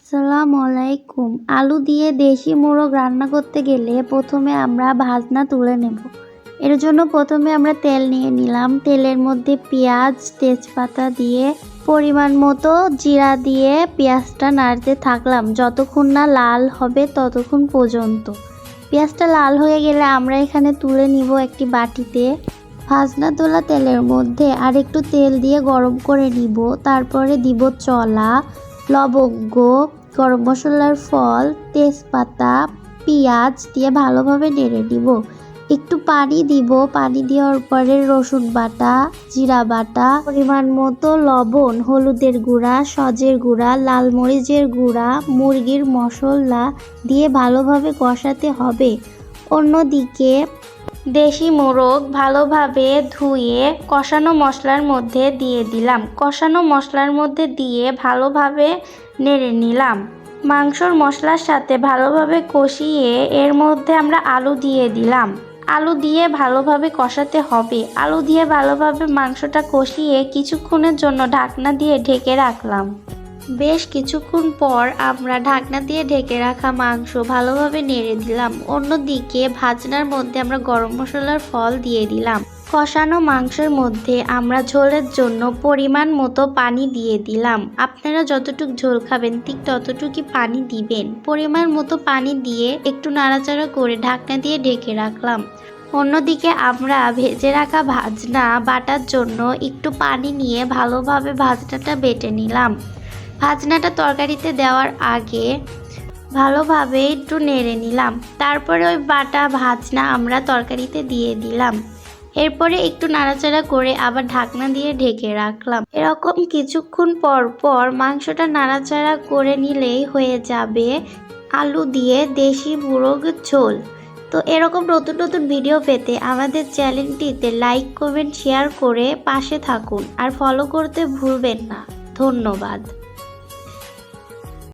আসসালামু আলাইকুম। আলু দিয়ে দেশি মোরগ রান্না করতে গেলে প্রথমে আমরা ভাজনা তুলে নেব। এর জন্য প্রথমে আমরা তেল নিয়ে নিলাম। তেলের মধ্যে পেঁয়াজ, তেজপাতা দিয়ে পরিমাণ মতো জিরা দিয়ে পেঁয়াজটা নাড়তে থাকলাম যতক্ষণ না লাল হবে ততক্ষণ পর্যন্ত। পেঁয়াজটা লাল হয়ে গেলে আমরা এখানে তুলে নিব একটি বাটিতে। ভাজনা তোলা তেলের মধ্যে আর একটু তেল দিয়ে গরম করে নিব। তারপরে দিব চলা, লবঙ্গ, গরম মশলার ফল, তেজপাতা, পেঁয়াজ দিয়ে ভালোভাবে নেড়ে নিব। একটু পানি দিব। পানি দেওয়ার পরে রসুন বাটা, জিরা বাটা, পরিমাণ মতো লবণ, হলুদের গুঁড়া, সজের গুঁড়া, লাল মরিচের গুঁড়া, মুরগির মশলা দিয়ে ভালোভাবে কষাতে হবে। অন্যদিকে দেশি মোরগ ভালোভাবে ধুয়ে কষানো মশলার মধ্যে দিয়ে দিলাম। কষানো মশলার মধ্যে দিয়ে ভালোভাবে নেড়ে নিলাম। মাংসর মশলার সাথে ভালোভাবে কষিয়ে এর মধ্যে আমরা আলু দিয়ে দিলাম। আলু দিয়ে ভালোভাবে কষাতে হবে। আলু দিয়ে ভালোভাবে মাংসটা কষিয়ে কিছুক্ষণের জন্য ঢাকনা দিয়ে ঢেকে রাখলাম। বেশ কিছুক্ষণ পর আমরা ঢাকনা দিয়ে ঢেকে রাখা মাংস ভালোভাবে নেড়ে দিলাম। অন্যদিকে ভাজনার মধ্যে আমরা গরম মশলার ফল দিয়ে দিলাম। কষানো মাংসের মধ্যে আমরা ঝোলের জন্য পরিমাণ মতো পানি দিয়ে দিলাম। আপনারা যতটুকু ঝোল খাবেন ঠিক ততটুকুই পানি দিবেন। পরিমাণ মতো পানি দিয়ে একটু নাড়াচাড়া করে ঢাকনা দিয়ে ঢেকে রাখলাম। অন্যদিকে আমরা ভেজে রাখা ভাজনা বাটার জন্য একটু পানি নিয়ে ভালোভাবে ভাজনাটা বেটে নিলাম। ভাজনাটা তরকারিতে দেওয়ার আগে ভালোভাবে একটু নেড়ে নিলাম। তারপরে ওই বাটা ভাজনা আমরা তরকারিতে দিয়ে দিলাম। এরপরে একটু নাড়াচাড়া করে আবার ঢাকনা দিয়ে ঢেকে রাখলাম। এরকম কিছুক্ষণ পর পর মাংসটা নাড়াচাড়া করে নিলেই হয়ে যাবে আলু দিয়ে দেশি মোরগের ঝোল। তো এরকম নতুন নতুন ভিডিও পেতে আমাদের চ্যানেলটিতে লাইক, কমেন্ট, শেয়ার করে পাশে থাকুন আর ফলো করতে ভুলবেন না। ধন্যবাদ।